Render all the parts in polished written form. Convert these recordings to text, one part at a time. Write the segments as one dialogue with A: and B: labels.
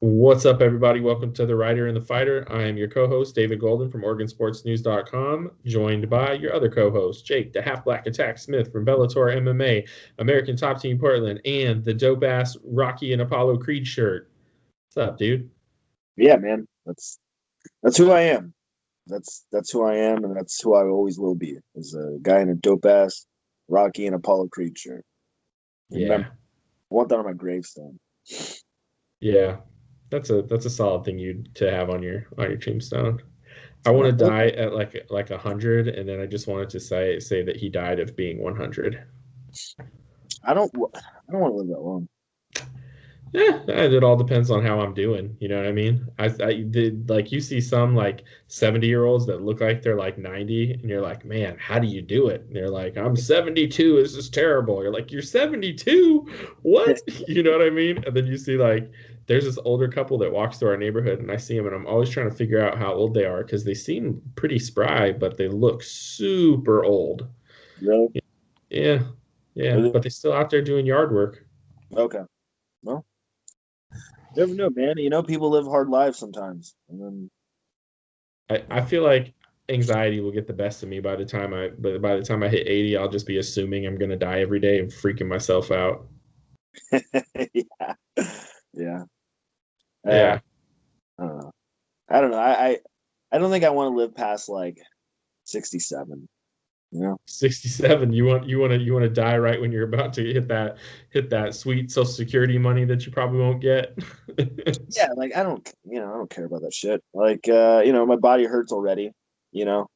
A: What's up, everybody? Welcome to The Writer and the Fighter. I am your co-host, David Golden from OregonSportsNews.com, joined by your other co-host, Jake, the half-black Attack Smith from Bellator MMA, American Top Team Portland, and the dope-ass Rocky and Apollo Creed shirt. What's up, dude?
B: Yeah, man. That's who I am. That's who I am, and that's who I always will be. Is a guy in a dope-ass Rocky and Apollo Creed shirt. Remember,
A: Yeah.
B: I want that on my gravestone.
A: Yeah. That's a solid thing to have on your tombstone. I want to die at like 100, and then I just wanted to say that he died of being 100.
B: I don't want to live that long.
A: Yeah, it all depends on how I'm doing. You know what I mean? I did, like, you see some like 70-year-olds that look like they're like 90, and you're like, man, how do you do it? And they're like, I'm 72. This is terrible. You're like, you're 72? What? You know what I mean? And then you see like there's this older couple that walks through our neighborhood, and I see them, and I'm always trying to figure out how old they are because they seem pretty spry, but they look super old.
B: Really?
A: Yeah, yeah, but they're still out there doing yard work.
B: Okay. Well, you never know, man. You know, people live hard lives sometimes, and then
A: I feel like anxiety will get the best of me by the time I hit 80. I'll just be assuming I'm gonna die every day and freaking myself out.
B: yeah, yeah.
A: Yeah.
B: I don't know. I don't know. I don't think I want to live past like 67. You know,
A: 67. You want to die right when you're about to hit that sweet Social Security money that you probably won't get.
B: yeah. Like I don't care about that shit. Like my body hurts already.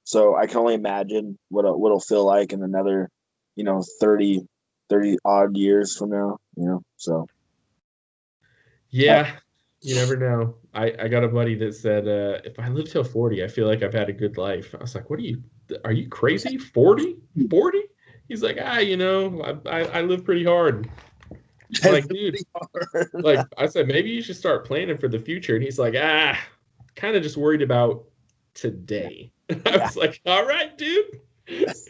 B: So I can only imagine what'll feel like in another, 30 odd years from now. So
A: Yeah, you never know. I got a buddy that said, if I live till 40, I feel like I've had a good life. I was like, are you crazy? 40? 40? He's like, I live pretty hard. I'm like, dude, like I said, maybe you should start planning for the future. And he's like, kind of just worried about today. I was like, all right, dude. He's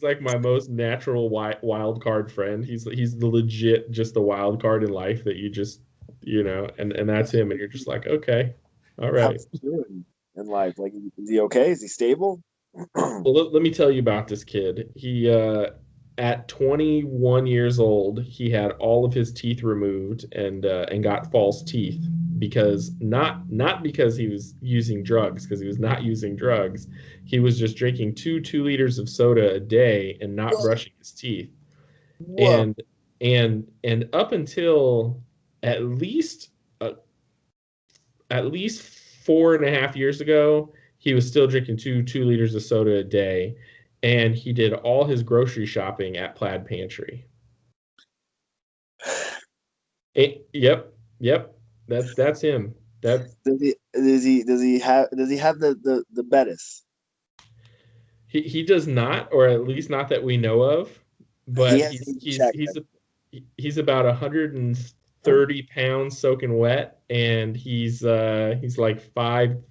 A: like my most natural wild card friend. He's the legit just the wild card in life that you just and that's him. And you're just like, okay, all right.
B: how's he doing in life? Like, is he okay? Is he stable?
A: Well, let me tell you about this kid. He at 21 years old, he had all of his teeth removed and got false teeth because not because he was using drugs, because he was not using drugs. He was just drinking 2 liters of soda a day and not brushing his teeth.
B: Whoa.
A: And up until at least uh, at least 4.5 years ago, he was still drinking 2 liters of soda a day, and he did all his grocery shopping at Plaid Pantry. Yep, that's him. That
B: Does he have the Bettis?
A: he does not, or at least not that we know of.
B: He
A: But
B: has check.
A: he's about 130 pounds soaking wet, and he's like 5'10",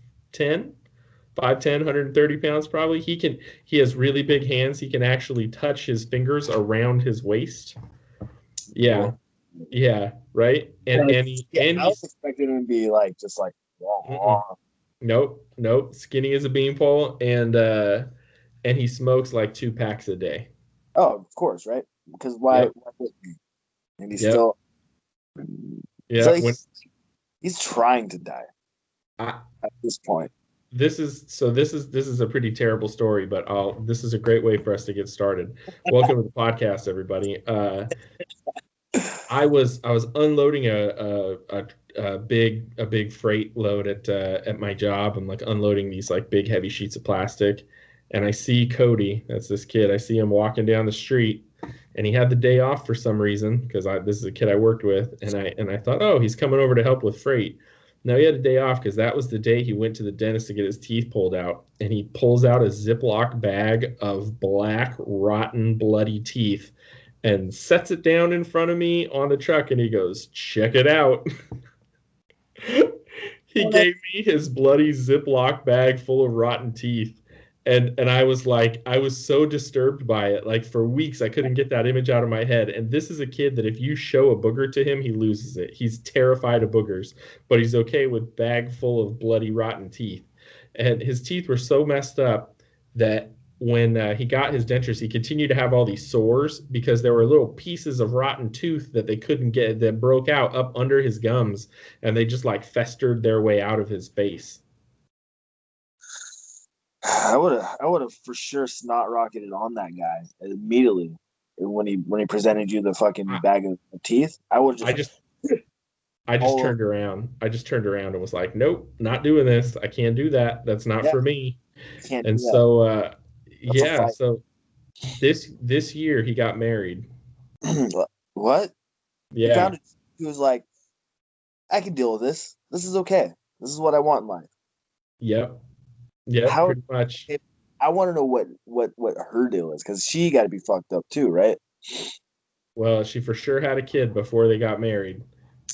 A: 130 pounds probably. He has really big hands. He can actually touch his fingers around his waist. Yeah. Yeah, right.
B: I was expecting him to be like just like
A: Nope. Skinny as a beanpole, and he smokes like 2 packs a day.
B: Oh, of course, right? Because why?
A: Yep.
B: Why wouldn't he? And he's
A: Yep.
B: still.
A: Yeah.
B: He's trying to die at this point.
A: This is a pretty terrible story, but this is a great way for us to get started. Welcome to the podcast, everybody. I was unloading a big freight load at my job. I'm like unloading these like big heavy sheets of plastic, and I see Cody. That's this kid. I see him walking down the street, and he had the day off for some reason because this is a kid I worked with, and I thought, oh, he's coming over to help with freight. No, he had a day off because that was the day he went to the dentist to get his teeth pulled out, and he pulls out a Ziploc bag of black, rotten, bloody teeth and sets it down in front of me on the truck, and he goes, check it out. He gave me his bloody Ziploc bag full of rotten teeth, And I was like, I was so disturbed by it. Like for weeks, I couldn't get that image out of my head. And this is a kid that if you show a booger to him, he loses it. He's terrified of boogers, but he's okay with bag full of bloody, rotten teeth. And his teeth were so messed up that when he got his dentures, he continued to have all these sores because there were little pieces of rotten tooth that they couldn't get that broke out up under his gums, and they just like festered their way out of his face.
B: I would have for sure snot rocketed on that guy immediately when he presented you the fucking
A: I,
B: bag of teeth. I would
A: I
B: just
A: just I just
B: all
A: turned around. I just turned around and was like, nope, not doing this. I can't do that. That's not
B: yeah,
A: for me.
B: you can't do
A: And
B: that.
A: so
B: That's a
A: yeah,
B: fight.
A: so this year he got married.
B: What? He
A: Yeah.
B: found it. He was like, I can deal with this. This is okay. This is what I want in life.
A: Yep. Yep,
B: How?
A: pretty much.
B: I want to know what her deal is because she got to be fucked up too, right?
A: Well, she for sure had a kid before they got married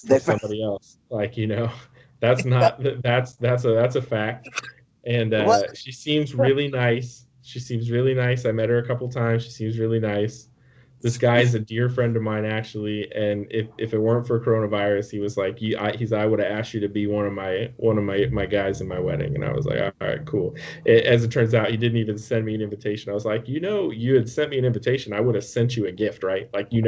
B: They
A: with somebody else. Like, that's not that's a fact. And
B: what?
A: she seems really nice. She seems really nice. I met her a couple times. She seems really nice. This guy is a dear friend of mine, actually. And if it weren't for coronavirus, he was like, I would have asked you to be one of my guys in my wedding. And I was like, all right, cool. As it turns out, he didn't even send me an invitation. I was like, you had sent me an invitation, I would have sent you a gift, right? Like, you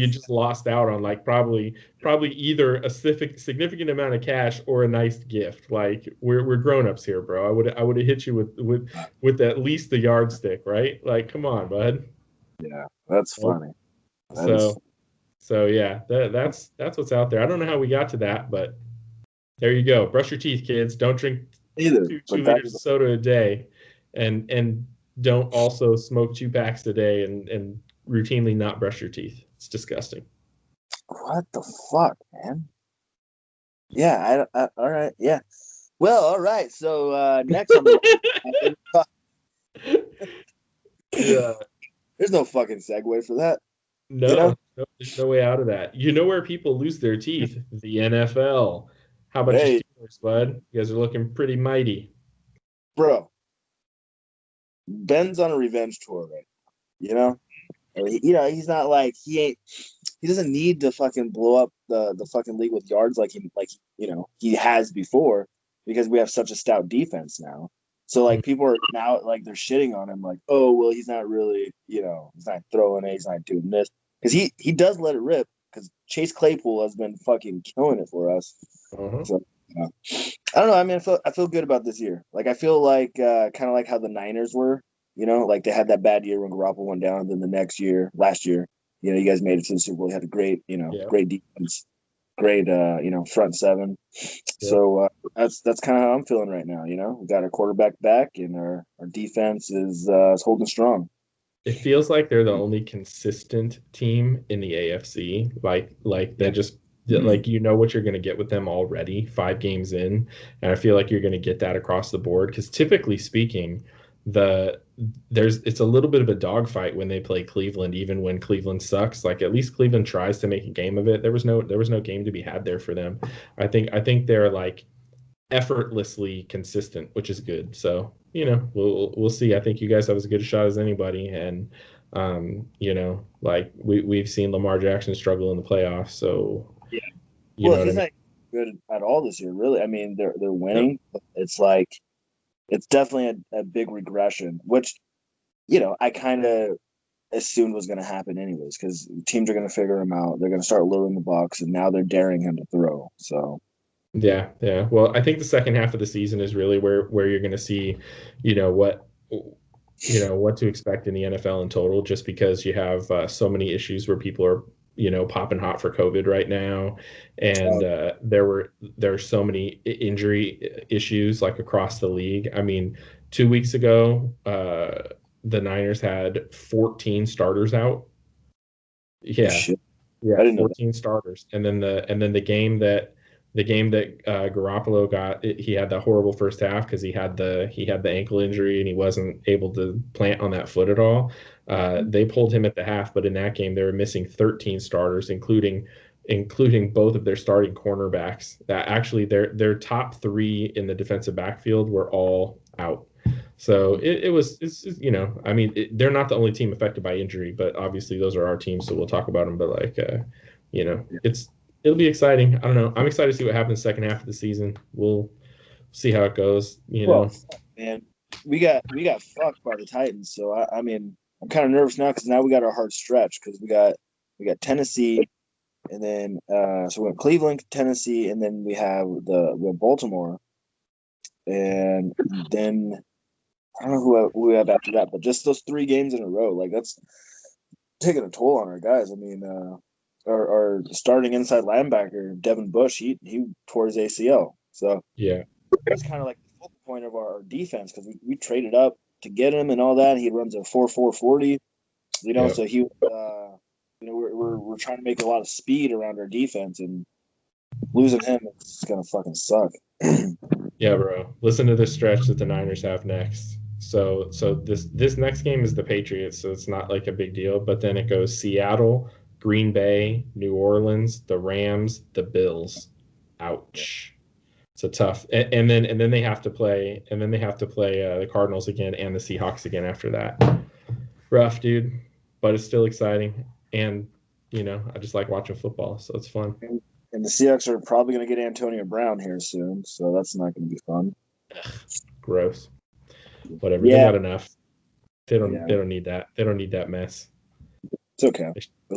A: just lost out on like probably either a significant amount of cash or a nice gift. Like we're grown-ups here, bro. I would have hit you with at least the yardstick, right? Like, come on, bud.
B: Yeah, that's
A: Nope.
B: funny. That is
A: So so yeah, that's what's out there. I don't know how we got to that, but there you go. Brush your teeth, kids. Don't drink
B: either.
A: two
B: But that
A: liters of soda a day, and don't also smoke 2 packs a day and routinely not brush your teeth. It's disgusting.
B: what the fuck, man? Yeah, all right. Yeah. Well, all right. So next on the
A: Yeah.
B: there's no fucking segue for that, you know?
A: No, no, there's no way out of that. You know where people lose their teeth? The NFL. How about your
B: Hey,
A: Steelers, bud? You guys are looking pretty mighty.
B: bro, Ben's on a revenge tour, right? You know? He's not like he doesn't need to fucking blow up the fucking league with yards he has before because we have such a stout defense now. So
A: Mm.
B: like people are now like they're shitting on him like, oh well, he's not really he's not throwing it, he's not doing this because he does let it rip because Chase Claypool has been fucking killing it for us.
A: Uh-huh.
B: So I don't know. I mean, I feel good about this year. Like I feel like kind of like how the Niners were. Like they had that bad year when Garoppolo went down, and then the next year, last year, you guys made it to the Super Bowl. You had a great,
A: Yeah.
B: great defense, great, front seven.
A: Yep.
B: So that's kind of how I'm feeling right now. We got our quarterback back, and our defense is holding strong.
A: It feels like they're the only consistent team in the AFC. Like they
B: Yeah.
A: just like what you're going to get with them already 5 games in, and I feel like you're going to get that across the board because typically speaking, the it's a little bit of a dogfight when they play Cleveland, even when Cleveland sucks. Like at least Cleveland tries to make a game of it. There was no game to be had there for them. I think they're like effortlessly consistent, which is good. So, we'll see. I think you guys have as good a shot as anybody. And like we've seen Lamar Jackson struggle in the playoffs. So,
B: Yeah.
A: you
B: Well,
A: know what I
B: he's
A: mean?
B: not good at all this year, really. I mean, they're
A: Yep.
B: winning, but it's like it's definitely a big regression, which I kind of assumed was going to happen anyways, because teams are going to figure him out. They're going to start loading the box, and now they're daring him to throw. So
A: Yeah, yeah. Well, I think the second half of the season is really where you're going to see, what what to expect in the NFL in total, just because you have so many issues where people are popping hot for COVID right now, and there are so many injury issues like across the league. I mean, 2 weeks ago, the Niners had 14 starters out. Yeah,
B: shit, I
A: yeah,
B: didn't know that.
A: 14 starters, and then the game that Garoppolo got, he had that horrible first half because he had the ankle injury and he wasn't able to plant on that foot at all. They pulled him at the half, but in that game they were missing 13 starters, including both of their starting cornerbacks. That actually their top three in the defensive backfield were all out. So it's I mean, they're not the only team affected by injury, but obviously those are our teams, so we'll talk about them. But like, it'll be exciting. I don't know. I'm excited to see what happens second half of the season. We'll see how it goes.
B: Well, man, we got fucked by the Titans. So I mean, I'm kind of nervous now because now we got our hard stretch because we got Tennessee, and then so we went Cleveland, Tennessee, and then we have Baltimore, and then I don't know who we have after that, but just those 3 games in a row, like that's taking a toll on our guys. I mean, our starting inside linebacker Devin Bush, he tore his ACL, so
A: yeah,
B: that's kind of like the focal point of our defense because we traded up to get him and all that. He runs a 4.40,
A: yeah.
B: so he, we're trying to make a lot of speed around our defense, and losing him is gonna fucking suck.
A: Yeah, bro. Listen to this stretch that the Niners have next. So this next game is the Patriots, so it's not like a big deal. But then it goes Seattle, Green Bay, New Orleans, the Rams, the Bills. Ouch. It's a tough, and then they have to play, the Cardinals again and the Seahawks again after that. Rough, dude, but it's still exciting, and I just like watching football, so it's fun.
B: And the Seahawks are probably going to get Antonio Brown here soon, so that's not going to be fun.
A: Gross. Whatever.
B: Yeah.
A: They got enough. They don't.
B: Yeah.
A: They don't need that. They don't need that mess.
B: It's okay.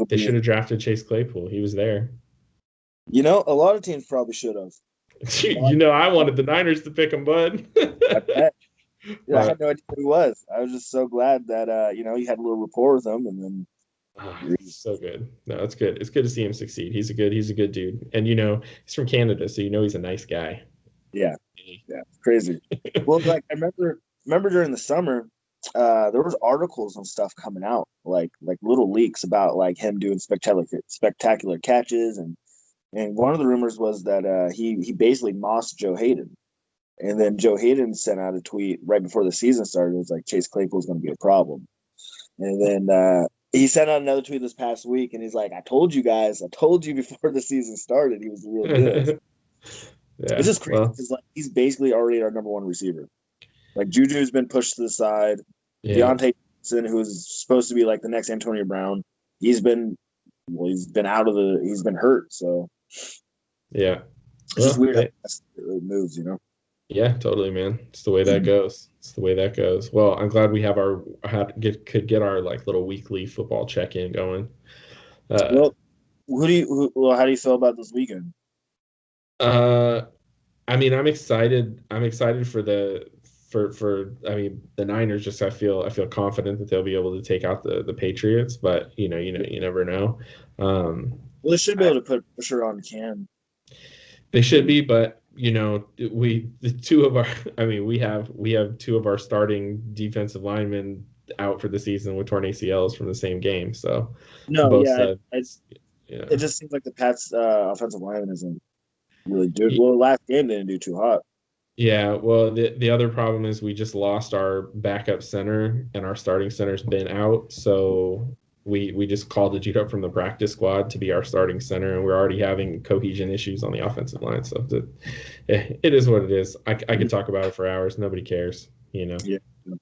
A: They should have drafted Chase Claypool. He was there.
B: A lot of teams probably should have.
A: I wanted the Niners to pick him, bud.
B: I bet. I had no idea who he was. I was just so glad that you had a little rapport with him, and then.
A: So good. No, it's good. It's good to see him succeed. He's a good dude, and he's from Canada, so he's a nice guy.
B: Yeah, crazy. Well, like I remember during the summer, there was articles and stuff coming out, like little leaks about like him doing spectacular catches, and one of the rumors was that he basically mossed Joe Hayden, and then Joe Hayden sent out a tweet right before the season started. It was like Chase Claypool is going to be a problem, and then he sent out another tweet this past week, and he's like, "I told you guys. I told you before the season started. He was the real deal."
A: Yeah,
B: it's just crazy because like he's basically already our number one receiver. Like Juju's been pushed to the side. Yeah. Deontay Johnson, who's supposed to be like the next Antonio Brown, he's been hurt. So
A: yeah,
B: it's just weird how it moves,
A: Yeah, totally, man. It's the way that goes. Well, I'm glad we have could get our like little weekly football check-in going.
B: Well, how do you feel about this weekend?
A: I mean, I'm excited. I'm excited for the Niners. Just I feel confident that they'll be able to take out the Patriots, but you never know.
B: Well, they should be able to put pressure on Cam.
A: They should be, but we have two of our starting defensive linemen out for the season with torn ACLs from the same game. So
B: it just seems like the Pats offensive lineman isn't really doing well. Last game they didn't do too hot.
A: Yeah, well, the other problem is we just lost our backup center, and our starting center's been out. So we just called the dude up from the practice squad to be our starting center, and we're already having cohesion issues on the offensive line. So it is what it is. I could talk about it for hours. Nobody cares,
B: Yeah.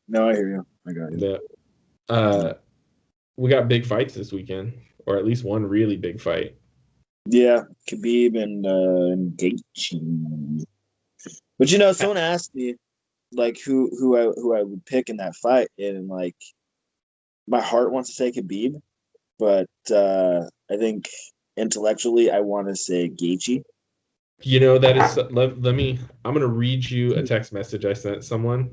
B: No, I hear you. I got you.
A: We got big fights this weekend, or at least one really big fight.
B: Yeah, Khabib and Gaethje. But someone asked me like who I would pick in that fight, and like my heart wants to say Khabib, but I think intellectually I want to say Gaethje.
A: That is. Let me. I'm gonna read you a text message I sent someone,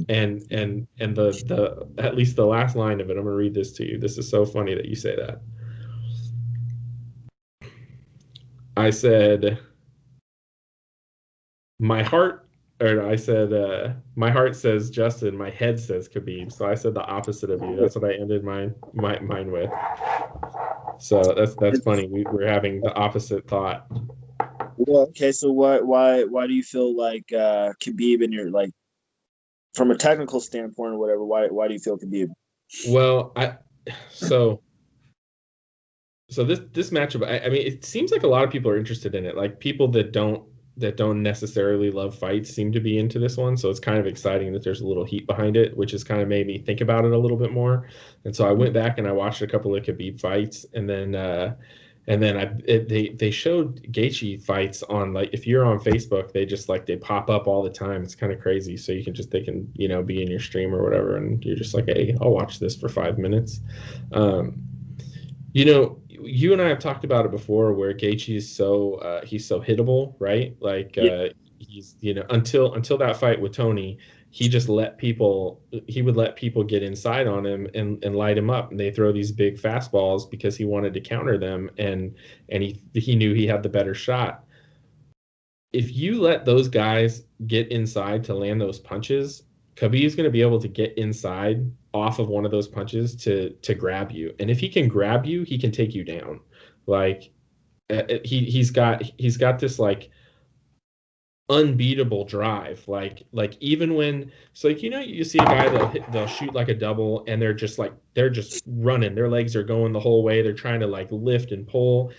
A: and the at least the last line of it. I'm gonna read this to you. This is so funny that you say that. I said, my heart says Justin, my head says Khabib. So I said the opposite of you. That's what I ended mine with. So that's funny. We're having the opposite thought.
B: Well, okay. So why do you feel like Khabib in your like from a technical standpoint or whatever? Why do you feel Khabib?
A: Well, So this matchup, I mean, it seems like a lot of people are interested in it. Like people that don't don't necessarily love fights seem to be into this one. So it's kind of exciting that there's a little heat behind it, which has kind of made me think about it a little bit more. And so I went back and I watched a couple of Khabib fights, and then they showed Gaethje fights on, like, if you're on Facebook, they just like they pop up all the time. It's kind of crazy. So they can be in your stream or whatever, and you're just like, hey, I'll watch this for 5 minutes. Um, you and I have talked about it before, where Gaethje is he's so hittable, right? Like he's until that fight with Tony, he would let people get inside on him and light him up, and they throw these big fastballs because he wanted to counter them, and he knew he had the better shot. If you let those guys get inside to land those punches, Khabib's going to be able to get inside off of one of those punches to grab you. And if he can grab you, he can take you down. Like he's got this like unbeatable drive. Like even when, so like, you see a guy, they'll shoot like a double, and they're just running. Their legs are going the whole way. They're trying to like lift and pull.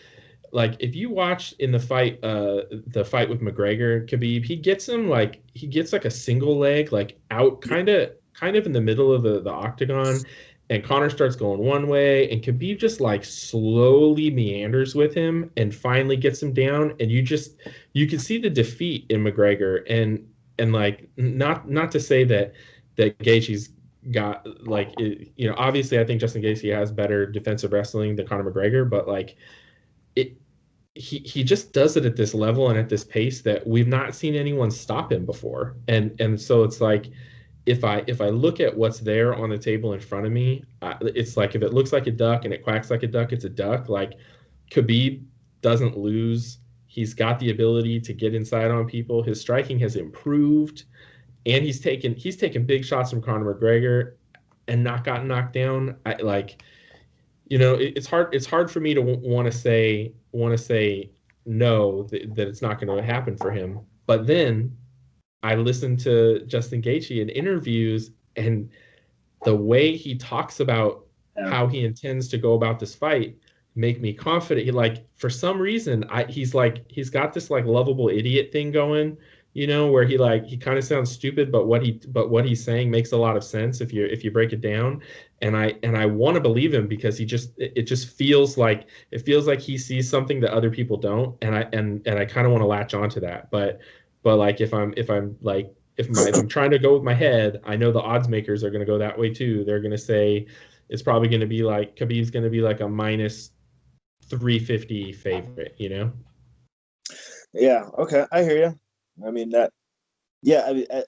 A: Like if you watch in the fight with McGregor, Khabib, he gets like a single leg like out kind of in the middle of the octagon, and Connor starts going one way, and Khabib just like slowly meanders with him and finally gets him down, and you can see the defeat in McGregor, and like not to say that Gaethje's got like obviously I think Justin Gaethje has better defensive wrestling than Conor McGregor, but like it he just does it at this level and at this pace that we've not seen anyone stop him before. And so it's like, if I look at what's there on the table in front of me, it's like, if it looks like a duck and it quacks like a duck, it's a duck. Like Khabib doesn't lose. He's got the ability to get inside on people. His striking has improved, and he's taken big shots from Conor McGregor and not gotten knocked down. It's hard for me to want to say no, that it's not going to happen for him. But then I listened to Justin Gaethje in interviews, and the way he talks about how he intends to go about this fight make me confident. For some reason, he's got this like lovable idiot thing going, where he kind of sounds stupid, but what he's saying makes a lot of sense if you break it down. And I want to believe him, because it just feels like he sees something that other people don't, and I kind of want to latch onto that. But like if I'm trying to go with my head, I know the odds makers are going to go that way too. They're going to say it's probably going to be like Khabib's going to be like a minus 350 favorite,
B: Yeah. Okay. I hear you. I mean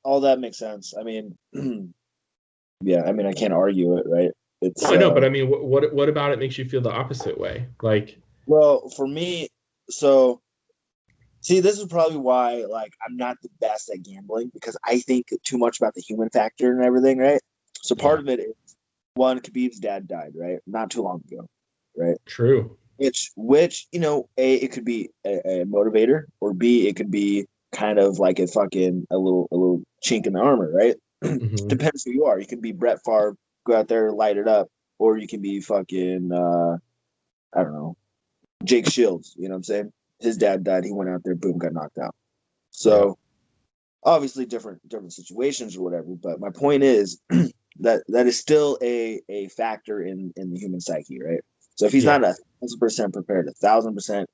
B: all that makes sense. I mean, yeah. I mean, I can't argue it, right? It's.
A: I know, but I mean, what about it makes you feel the opposite way? Like,
B: well, for me, so see, this is probably why like I'm not the best at gambling, because I think too much about the human factor and everything, right? So part of it is, one, Khabib's dad died, right? Not too long ago, right?
A: True.
B: Which A, it could be a motivator, or B, it could be kind of like a little chink in the armor, right?
A: Mm-hmm.
B: Depends who you are. You can be Brett Favre, go out there, light it up, or you can be fucking I don't know, Jake Shields. You know what I'm saying? His dad died. He went out there, boom, got knocked out. So obviously different situations or whatever. But my point is that is still a factor in the human psyche, right? So if he's not 1,000% prepared, 1,000%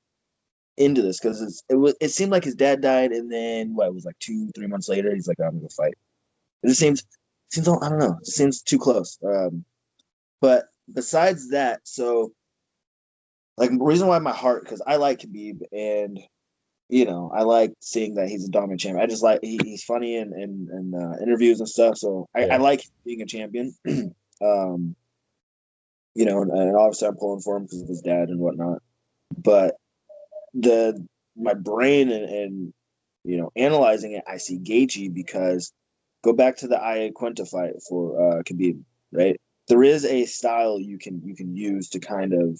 B: into this, because it seemed like his dad died, and then it was like 2-3 months later, he's like, I'm gonna go fight. It just seems I don't know, it seems too close. But besides that, so like the reason why my heart, because I like Khabib, and I like seeing that he's a dominant champion. I just like he's funny in interviews and stuff, so I like being a champion. And obviously I'm pulling for him because of his dad and whatnot. But my brain and analyzing it, I see Gaethje, because go back to the Iaquinta fight for Khabib, right? There is a style you can use to kind of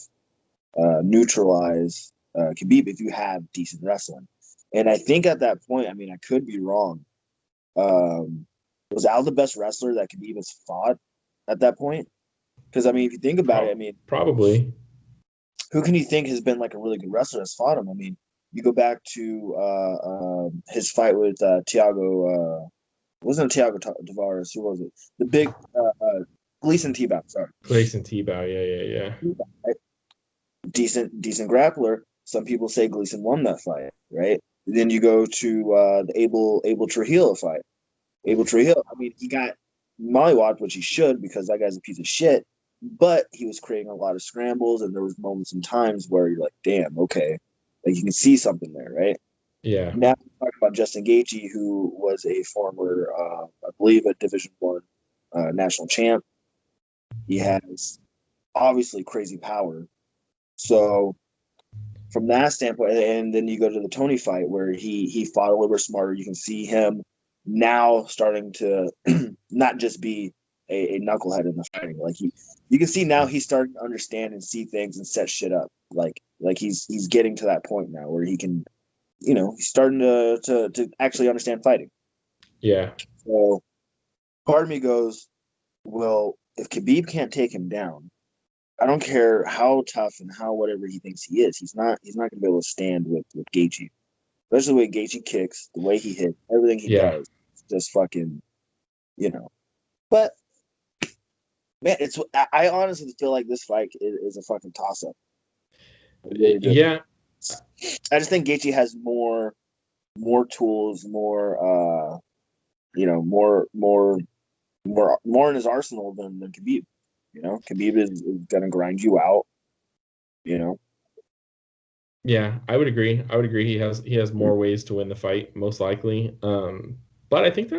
B: neutralize Khabib if you have decent wrestling. And I think at that point, I mean, I could be wrong. Was Al the best wrestler that Khabib has fought at that point? Because I mean, if you think about it, I mean,
A: probably.
B: Who can you think has been like a really good wrestler that's fought him? I mean, You go back to his fight with Tiago. Wasn't Tiago Tavares? Who was it? The big Gleason T-Bow. Sorry,
A: Clayson T-Bow. Yeah.
B: right? Decent grappler. Some people say Gleason won that fight, right? Then you go to the Abel Trujillo fight. Abel Trujillo. I mean, he got mollywopped, which he should because that guy's a piece of shit. But he was creating a lot of scrambles, and there was moments and times where you're like, "Damn, okay," like you can see something there, right?
A: Yeah.
B: Now we're talking about Justin Gaethje, who was a former, I believe, a Division I national champ. He has obviously crazy power. So from that standpoint, and then you go to the Tony fight where he fought a little bit smarter. You can see him now starting to not just be a knucklehead in the fighting. Like you can see now he's starting to understand and see things and set shit up. Like he's getting to that point now where he can, he's starting to actually understand fighting.
A: Yeah.
B: So part of me goes, well, if Khabib can't take him down, I don't care how tough and how whatever he thinks he is. He's not going to be able to stand with Gaethje, especially the way Gaethje kicks, the way he hits, everything he
A: Yeah.
B: does. Just fucking, But man, I honestly feel like this fight is a fucking toss up. Really do.
A: Yeah.
B: I just think Gaethje has more tools, more more in his arsenal than Khabib. Khabib is gonna grind you out.
A: Yeah, I would agree. He has more ways to win the fight, most likely. But I think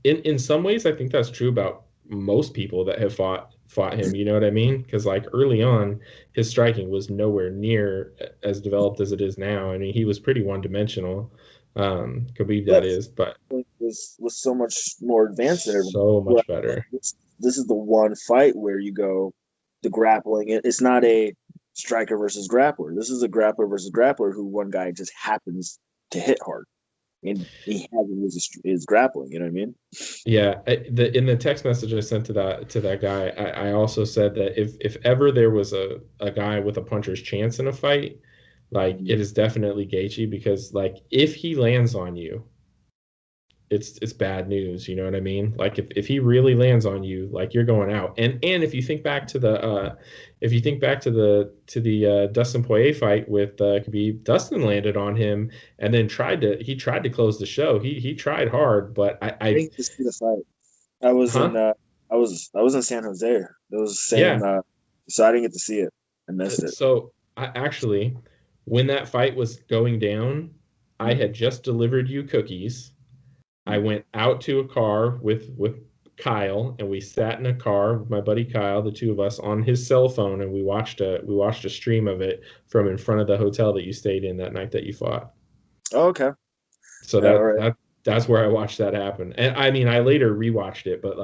A: in some ways I think that's true about most people that have fought him. You know what I mean? Because like early on, his striking was nowhere near as developed as it is now. I mean, he was pretty one dimensional. Khabib that
B: But
A: is, but
B: was so much more advanced than everyone.
A: so
B: Well,
A: much better.
B: this is the one fight where you go the grappling. It's not a striker versus grappler. This is a grappler versus grappler who one guy just happens to hit hard, and he has his grappling. You know what I mean?
A: Yeah, in the text message I sent to that guy, I also said that if ever there was a guy with a puncher's chance in a fight, like it is definitely Gaethje because like if he lands on you, it's bad news. You know what I mean? Like if he really lands on you, like you're going out. And if you think back to the Dustin Poirier fight with Khabib, Dustin landed on him and then tried to close the show. He tried hard, but
B: I
A: I
B: didn't get to see the fight. I was
A: huh?
B: in I was in San Jose. It was the same.
A: Yeah.
B: So I didn't get to see it. I missed it.
A: So I actually, when that fight was going down, I had just delivered you cookies. I went out to a car with Kyle, and we sat in a car with my buddy Kyle, the two of us, on his cell phone, and we watched a stream of it from in front of the hotel that you stayed in that night that you fought.
B: Oh, okay.
A: So
B: All right.
A: that's where I watched that happen. And I mean, I later rewatched it, but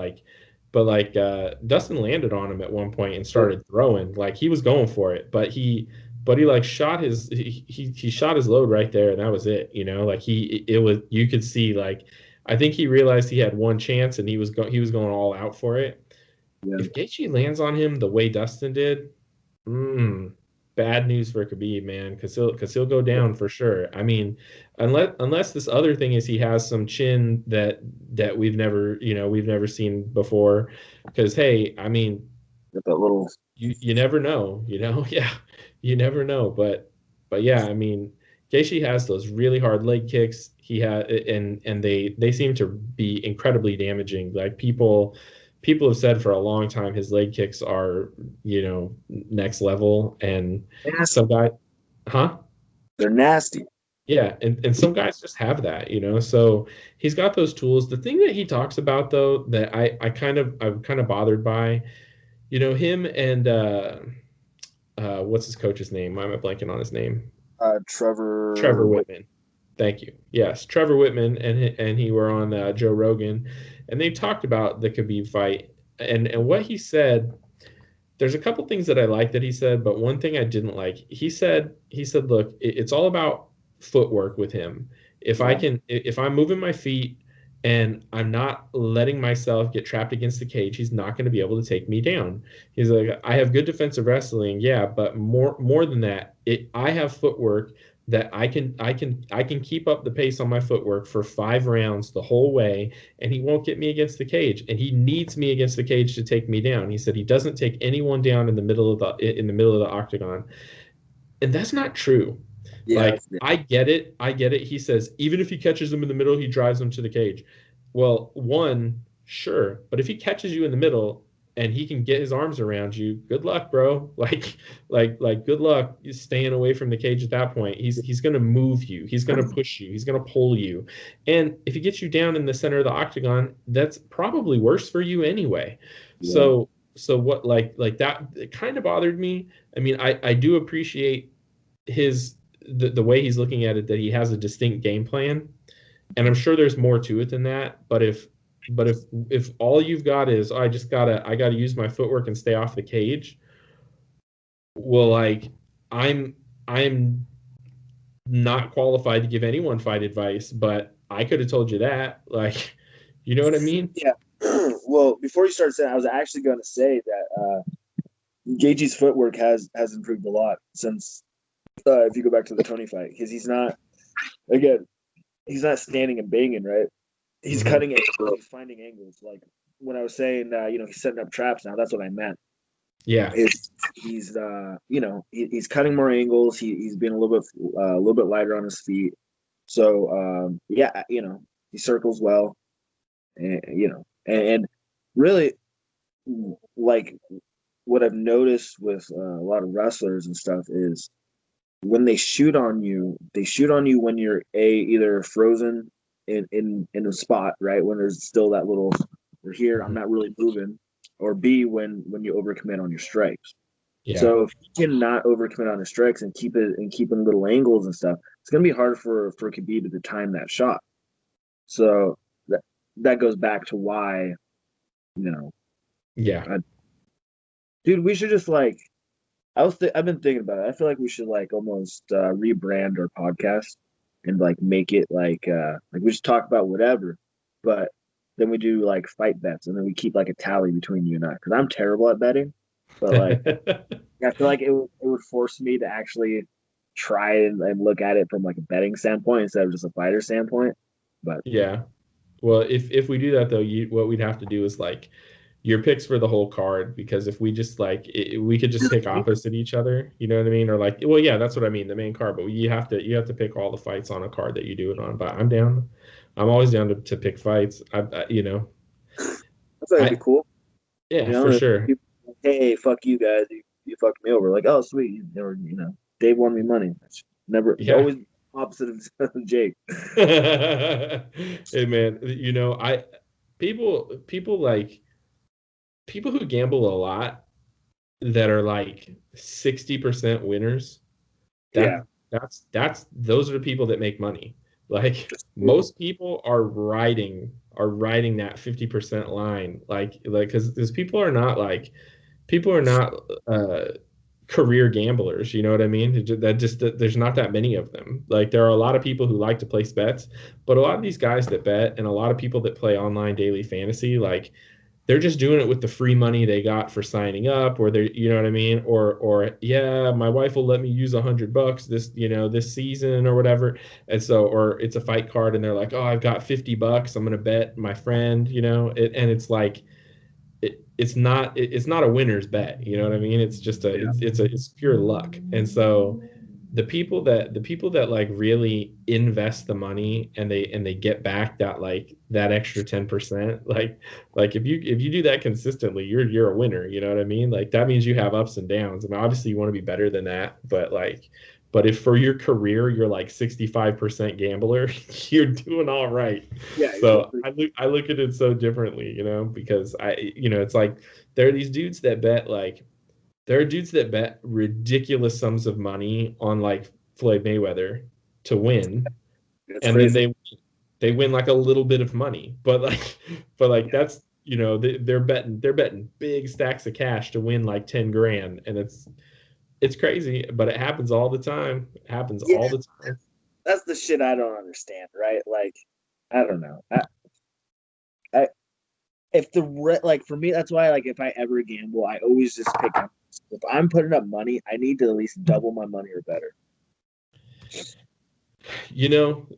A: Dustin landed on him at one point and started throwing. Like he was going for it, but he like shot he shot his load right there, and that was it. Like it was you could see like I think he realized he had one chance, and he was going all out for it.
B: Yeah.
A: If Gaethje lands on him the way Dustin did, mm, bad news for Khabib, man, because he'll go down for sure. I mean, unless this other thing is he has some chin that we've never seen before. Because hey, I mean,
B: Got that little.
A: you never know, yeah, you never know. But yeah, I mean, Gaethje has those really hard leg kicks. He had and they seem to be incredibly damaging. Like people have said for a long time his leg kicks are next level, and
B: Nasty.
A: some guy huh
B: They're nasty.
A: yeah, and some guys just have that, so he's got those tools. The thing that he talks about though that I'm kind of bothered by, him and what's his coach's name? Why am I blanking on his name?
B: Trevor.
A: Trevor Whitman. Thank you. Yes, Trevor Whitman and he were on Joe Rogan, and they talked about the Khabib fight, and what he said. There's a couple things that I like that he said, but one thing I didn't like. He said, look, it's all about footwork with him.
B: Yeah.
A: If I'm moving my feet and I'm not letting myself get trapped against the cage, he's not going to be able to take me down. He's like, I have good defensive wrestling, yeah, but more than that, I have footwork that I can keep up the pace on my footwork for 5 rounds the whole way, and he won't get me against the cage. And he needs me against the cage to take me down. He said he doesn't take anyone down in the middle of the octagon. And that's not true.
B: Yeah,
A: Like, I get it. I get it. He says even if he catches them in the middle, he drives them to the cage. Well, one, sure, but if he catches you in the middle and he can get his arms around you, good luck, bro. Like good luck staying away from the cage at that point. He's gonna move you. He's gonna push you. He's gonna pull you. And if he gets you down in the center of the octagon, that's probably worse for you anyway.
B: yeah,
A: So what, like that, it kind of bothered me. I mean, I do appreciate the way he's looking at it, that he has a distinct game plan, and I'm sure there's more to it than that. But if all you've got is, oh, I gotta use my footwork and stay off the cage, well, like, I'm not qualified to give anyone fight advice, but I could have told you that. Like, you know what I mean?
B: yeah. Well, before you started saying, I was actually going to say that Gaethje's footwork has improved a lot since if you go back to the Tony fight, because he's not standing and banging, right? He's
A: Mhm.
B: cutting angles, he's finding angles. Like when I was saying, he's setting up traps now. That's what I meant.
A: Yeah.
B: He's he's cutting more angles. He's being a little bit lighter on his feet. So yeah, he circles well, and and really, like, what I've noticed with a lot of wrestlers and stuff is when they shoot on you when you're either frozen in a spot, right? When there's still that little, we're here, I'm
A: Mhm.
B: not really moving, or B, when you overcommit on your strikes.
A: Yeah.
B: So if you cannot overcommit on his strikes and keep in little angles and stuff, it's gonna be hard for Khabib to time that shot. So that goes back to why, you know,
A: Yeah.
B: I, dude, we should just like, I've been thinking about it. I feel like we should like almost rebrand our podcast and like make it like we just talk about whatever, but then we do like fight bets, and then we keep like a tally between you and I, because I'm terrible at betting, but like I feel like it would force me to actually try and look at it from like a betting standpoint instead of just a fighter standpoint. But
A: Yeah. Well, if we do that though, what we'd have to do is like your picks for the whole card, because if we just we could just pick opposite each other, you know what I mean? Or like, well, yeah, that's what I mean, the main card. But you have to pick all the fights on a card that you do it on. But I'm down. I'm always down to pick fights.
B: I thought it'd be
A: I
B: cool.
A: Yeah, for sure.
B: People, hey, fuck you guys, you fucked me over. Like, oh sweet, or Dave won me money. That's never
A: Yeah.
B: always opposite of Jake.
A: Hey man, I people like people who gamble a lot that are like 60% winners,
B: Yeah,
A: that's those are the people that make money. Like, most people are riding that 50% line, like because people are not career gamblers, you know what I mean? There's not that many of them. Like, there are a lot of people who like to place bets, but a lot of these guys that bet, and a lot of people that play online daily fantasy, like, they're just doing it with the free money they got for signing up, or they're, you know what I mean? Or yeah, my wife will let me use $100 this season or whatever. And so, or it's a fight card and they're like, oh, I've got $50. I'm going to bet my friend, and it's like, it's not a winner's bet, you know what I mean? It's just
B: yeah,
A: it's pure luck. And so the people that like really invest the money, and they get back that extra 10%, like if you do that consistently, you're a winner, you know what I mean? Like, that means you have ups and downs. I mean, obviously you want to be better than that, but if for your career you're like 65% gambler, you're doing all right.
B: yeah,
A: So
B: exactly.
A: I look at it so differently, because it's like, there are these dudes that bet like there are dudes that bet ridiculous sums of money on like Floyd Mayweather to win,
B: That's
A: and then
B: crazy.
A: they win like a little bit of money, but
B: Yeah,
A: that's, they're betting big stacks of cash to win like 10 grand, and it's crazy, but it happens all the time. It happens
B: yeah,
A: all the time.
B: that's the shit I don't understand, right? Like, I don't know. I if like for me, that's why, like, if I ever gamble, I always just pick up. If I'm putting up money, I need to at least double my money or better.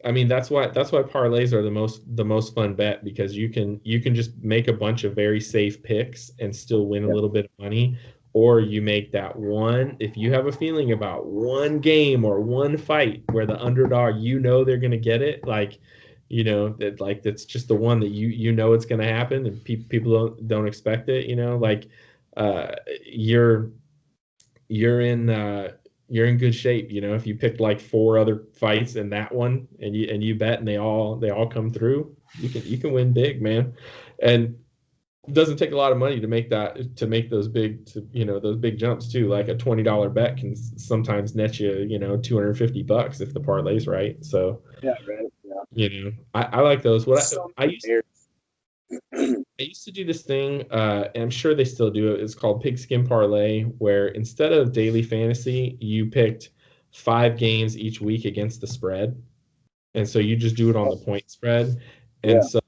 A: I mean, that's why parlays are the most fun bet, because you can just make a bunch of very safe picks and still win a
B: Yeah.
A: little bit of money. Or you make that one, if you have a feeling about one game or one fight where the underdog, they're gonna get it, like, that, like, that's just the one that it's gonna happen, and people don't expect it, like, uh you're you're in good shape. If you picked like four other fights in that one, and you bet, and they all come through, you can win big, man. And it doesn't take a lot of money to make those big jumps too. Like a $20 bet can sometimes net you, $250 if the parlay's right. So,
B: Yeah, right. Yeah.
A: I like those. What
B: So
A: I used
B: weird.
A: I used to do this thing, and I'm sure they still do it. It's called Pigskin Parlay, where instead of daily fantasy, you picked 5 games each week against the spread, and so you just do it on the point spread. And
B: Yeah.
A: so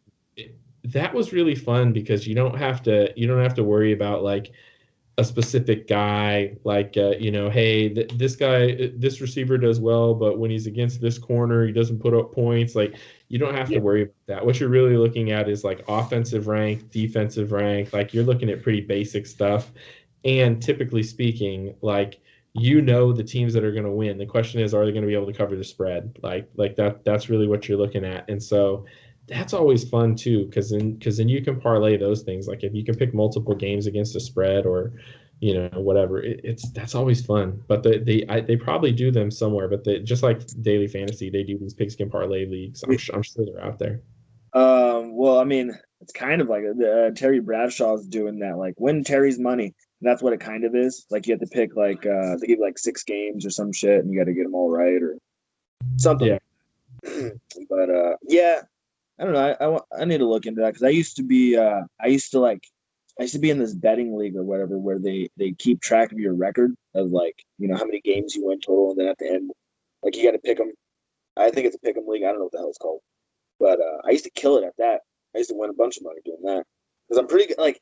A: that was really fun, because you don't have to worry about like a specific guy, like, hey, this guy, this receiver does well, but when he's against this corner, he doesn't put up points. Like, you don't have
B: Yeah.
A: to worry about that. What you're really looking at is like offensive rank, defensive rank. Like, you're looking at pretty basic stuff. And typically speaking, like, the teams that are going to win. The question is, are they going to be able to cover the spread? Like that's really what you're looking at. And so that's always fun too, because then you can parlay those things. Like, if you can pick multiple games against a spread, or whatever, that's always fun. But they probably do them somewhere. But just like daily fantasy, they do these pigskin parlay leagues. I'm sure they're out there.
B: Well, I mean, it's kind of like Terry Bradshaw's doing that, like win Terry's money. And that's what it kind of is. Like you have to pick like they give you like 6 games or some shit, and you got to get them all right or something.
A: Yeah,
B: But yeah, I don't know. I need to look into that because I used to be in this betting league or whatever where they keep track of your record of like how many games you win total, and then at the end, like you got to pick them. I think it's a pick 'em league. I don't know what the hell it's called. But I used to kill it at that. I used to win a bunch of money doing that because I'm pretty good. Like,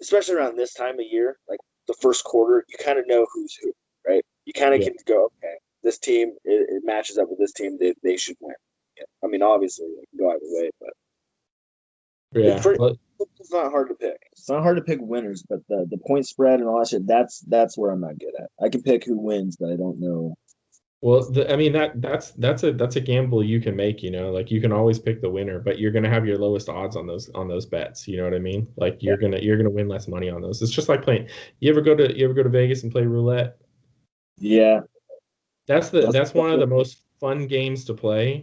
B: especially around this time of year, like the first quarter, you kind of know who's who, right? You kind of
A: yeah,
B: can go, okay, this team it matches up with this team. They should win. Yeah. I mean, obviously, it can go either way, but it's
A: yeah.
B: pretty.
A: Well,
B: It's not hard to pick. It's not hard to pick winners, but the point spread and all that shit. That's where I'm not good at. I can pick who wins, but I don't know.
A: I mean, that's a gamble you can make. Like, you can always pick the winner, but you're gonna have your lowest odds on those bets. You know what I mean? Like,
B: Yeah.
A: you're gonna win less money on those. It's just like playing. You ever go to Vegas and play roulette?
B: Yeah.
A: That's one of the most fun games to play.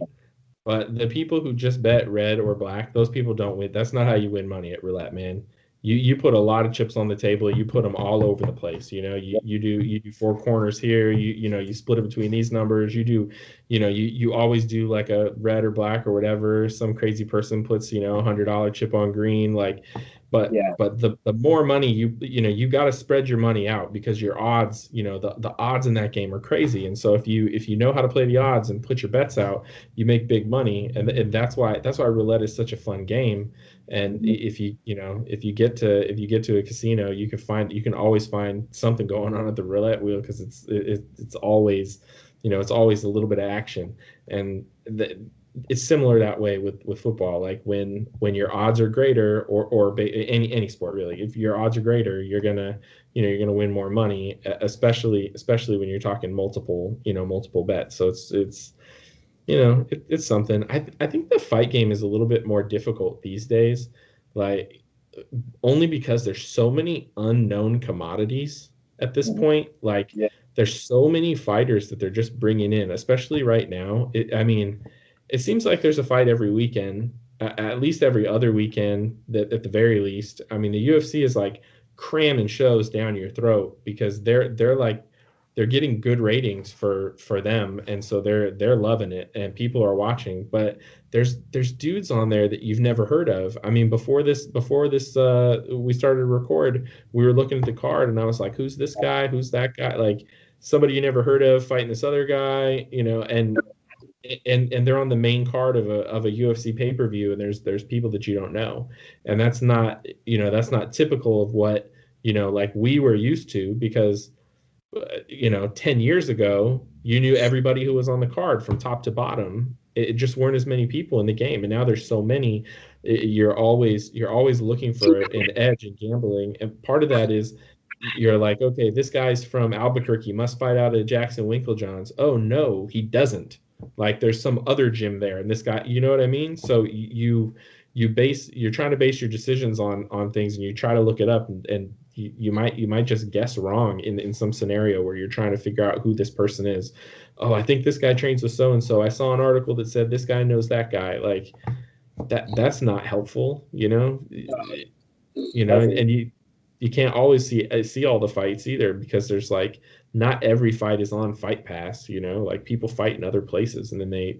A: But the people who just bet red or black, those people don't win. That's not how you win money at roulette, man. You put a lot of chips on the table. You put them all over the place. You do 4 corners here. You split it between these numbers. You always do like a red or black or whatever. Some crazy person puts $100 chip on green. Like, but
B: Yeah.
A: but the more money you got to spread your money out, because your odds, the odds in that game are crazy. And so if you know how to play the odds and put your bets out, you make big money. And that's why roulette is such a fun game. And
B: Mhm.
A: if you get to a casino, you can always find something going on at the roulette wheel, because it's always a little bit of action. And it's similar that way with football. Like, when your odds are greater, or any sport really, if your odds are greater, you're gonna win more money, especially when you're talking multiple bets. So it's something. I think the fight game is a little bit more difficult these days, like, only because there's so many unknown commodities at this
B: Mhm.
A: point. Like,
B: Yeah.
A: there's so many fighters that they're just bringing in, especially right now. I mean, it seems like there's a fight every weekend, at least every other weekend, that at the very least. I mean, the UFC is like cramming shows down your throat, because they're getting good ratings for them, and so they're loving it, and people are watching. But there's dudes on there that you've never heard of. I mean, before this we started to record, we were looking at the card, and I was like, who's this guy? Who's that guy? Like, somebody you never heard of fighting this other guy, and they're on the main card of a UFC pay-per-view, and there's people that you don't know. And that's not typical of what like we were used to, because 10 years ago, you knew everybody who was on the card from top to bottom. It just weren't as many people in the game, and now there's so many. You're always looking for an edge in gambling, and part of that is you're like, okay, this guy's from Albuquerque, must fight out of Jackson Winklejohns. Oh no, he doesn't. Like there's some other gym there, and this guy, you know what I mean? So you're trying to base your decisions on things, and you try to look it up, and you might just guess wrong in some scenario where you're trying to figure out who this person is. Oh, I think this guy trains with so and so. I saw an article that said this guy knows that guy. Like that's not helpful, and you can't always see all the fights either, because there's like not every fight is on Fight Pass. Like people fight in other places, and then they're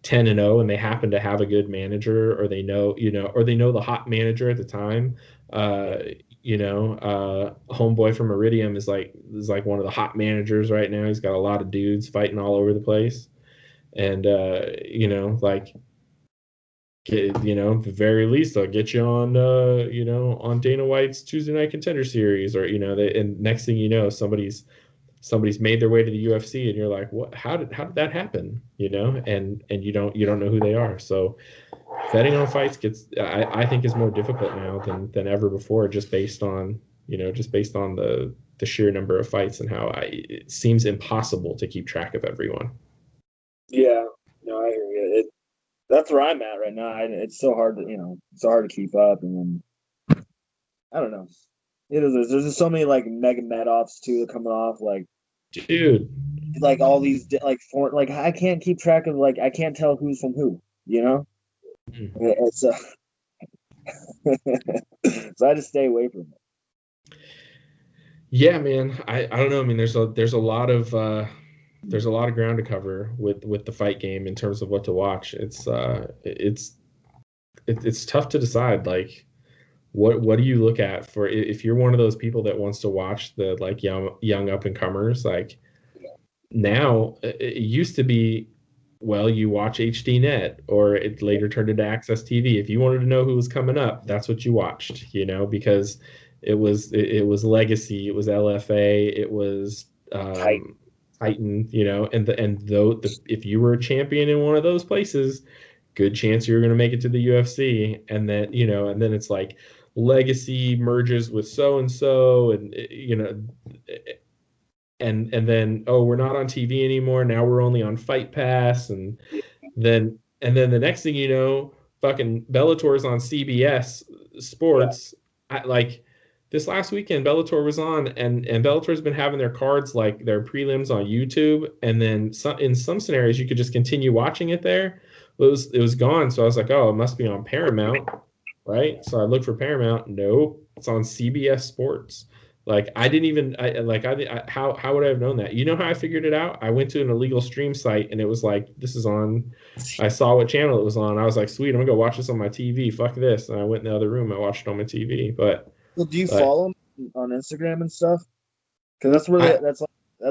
A: 10-0 and they happen to have a good manager, or they know the hot manager at the time. Homeboy from Iridium is like one of the hot managers right now. He's got a lot of dudes fighting all over the place, and like, at the very least, I'll get you on on Dana White's Tuesday Night Contender Series, or and next thing you know, somebody's made their way to the UFC, and you're like, what? How did that happen? And you don't know who they are. So betting on fights I think is more difficult now than ever before, just based on the sheer number of fights, and how it seems impossible to keep track of everyone.
B: Yeah, no, I hear you. That's where I'm at right now. It's so hard to keep up, and then I don't know. There's just so many like Nurmagomedovs too coming off, like,
A: dude,
B: like all these like I can't keep track of, like I can't tell who's from who. It's so I just stay away from it.
A: Yeah, man. I don't know. I mean, there's a lot of ground to cover with the fight game in terms of what to watch. It's tough to decide, like what do you look at for, if you're one of those people that wants to watch the like young up and comers. Like now, it used to be, well, you watch HDNet, or it later turned into Access TV. If you wanted to know who was coming up, that's what you watched, because it was Legacy, it was LFA, it was Titan, if you were a champion in one of those places, good chance you were going to make it to the UFC. And then it's like Legacy merges with so and so, and then, oh, we're not on TV anymore, now we're only on Fight Pass, and then the next thing you know, fucking Bellator's on CBS Sports. Like this last weekend, Bellator was on, and Bellator's been having their cards, like their prelims, on YouTube, and then in some scenarios you could just continue watching it there. It was gone, so I was like, oh, it must be on Paramount, right? So I looked for Paramount. Nope, it's on CBS Sports. Like I didn't even how would I have known that? You know how I figured it out? I went to an illegal stream site, and it was like, this is on. I saw what channel it was on. I was like, sweet, I'm gonna go watch this on my TV. Fuck this. And I went in the other room. I watched it on my TV. But
B: well, do you follow them on Instagram and stuff? Because that's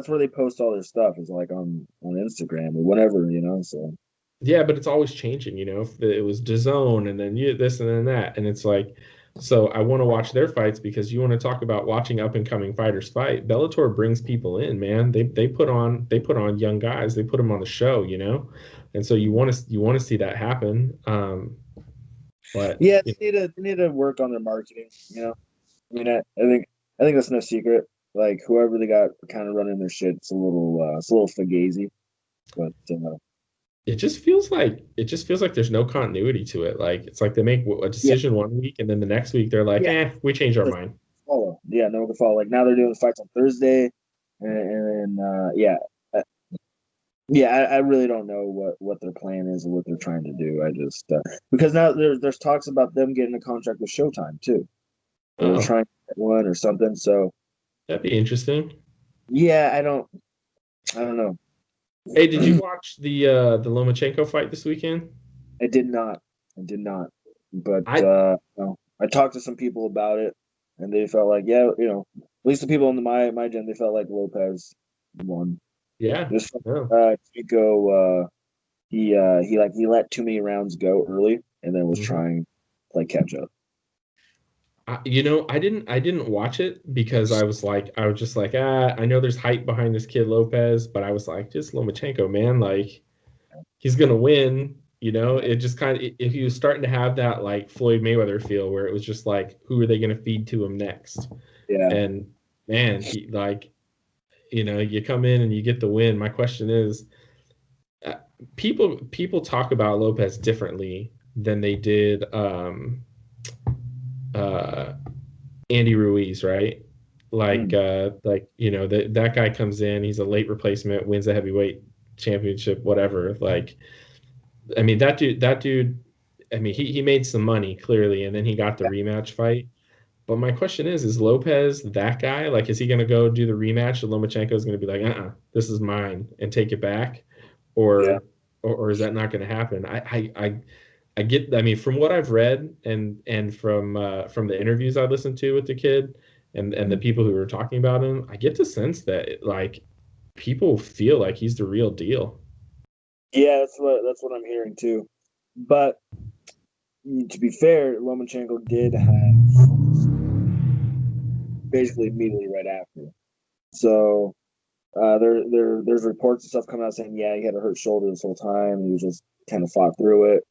B: where they post all their stuff, is like on Instagram or whatever, So
A: yeah, but it's always changing. If it was DAZN, and then this and then that, and it's like. So I want to watch their fights, because you want to talk about watching up and coming fighters fight. Bellator brings people in, man. They put on young guys. They put them on the show, and so you want to see that happen. But
B: yeah, they need to work on their marketing. I mean, I think that's no secret. Like whoever they got kind of running their shit, it's a little fugazi, but.
A: It just feels like there's no continuity to it. Like it's like they make a decision one week, and then the next week they're like, we changed our mind.
B: Follow. Yeah, no one can follow. Like now they're doing the fights on Thursday, and I really don't know what their plan is or what they're trying to do. I just because now there's talks about them getting a contract with Showtime too. They're trying to get one or something. So
A: that'd be interesting.
B: Yeah, I don't know.
A: Hey, did you watch the Lomachenko fight this weekend?
B: I did not. But I talked to some people about it, and they felt like, at least the people in my gym, they felt like Lopez won.
A: Yeah.
B: Just Chico, he let too many rounds go early, and then was trying to play catch up.
A: I didn't watch it because I was just like, I know there's hype behind this kid Lopez, but I was like, just Lomachenko, man, like he's gonna win. It just kind of if he was starting to have that like Floyd Mayweather feel where it was just like, who are they gonna feed to him next?
B: Yeah.
A: And man, he like, you come in and you get the win. My question is, uh, people talk about Lopez differently than they did uh, Andy Ruiz, right?
B: Mm.
A: That guy comes in, he's a late replacement, wins a heavyweight championship, whatever. Like, I mean, that dude. I mean, he made some money clearly, and then he got the
B: Yeah.
A: rematch fight. But my question is Lopez that guy? Like, is he going to go do the rematch and Lomachenko is going to be like, this is mine and take it back?
B: Yeah.
A: Or, or is that not going to happen? I get, I mean, from what I've read and from the interviews I listened to with the kid and the
B: Mm.
A: people who were talking about him, I get the sense that like people feel like he's the real deal.
B: Yeah, that's what I'm hearing too. But to be fair, Lomachenko did have basically immediately right after. So there's reports and stuff coming out saying, yeah, he had a hurt shoulder this whole time. He was just kind of fought through it,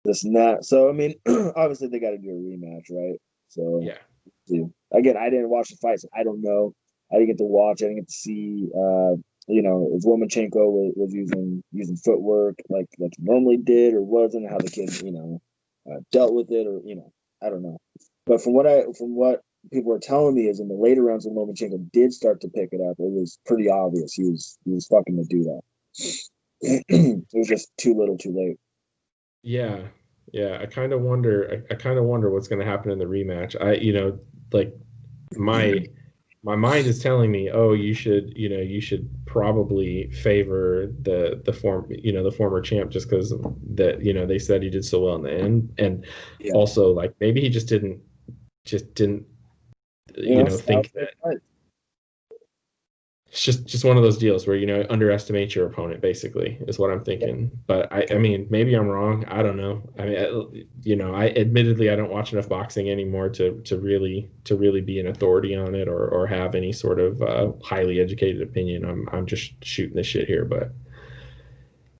B: this and that. So I mean, obviously they got to do a rematch, right? So
A: Yeah.
B: again, I didn't watch the fight, so I don't know. I didn't get to watch. I didn't get to see. If Lomachenko was using footwork like he normally did, or wasn't, how the kid dealt with it, or I don't know. But from what people were telling me is in the later rounds when Lomachenko did start to pick it up, it was pretty obvious he was fucking to do that. It was just too little, too late.
A: Yeah. Yeah. I kind of wonder what's going to happen in the rematch. Like my mind is telling me, oh, you should probably favor the former champ just because that, they said he did so well in the end. And
B: Yeah,
A: also like maybe he just didn't,
B: styles
A: think
B: make
A: that
B: fight.
A: it's just one of those deals where underestimate your opponent basically is what I'm
B: Yeah,
A: thinking. But I mean maybe I'm wrong. I don't know. I mean I admittedly I don't watch enough boxing anymore to really be an authority on it or have any sort of highly educated opinion. I'm just shooting the shit here, but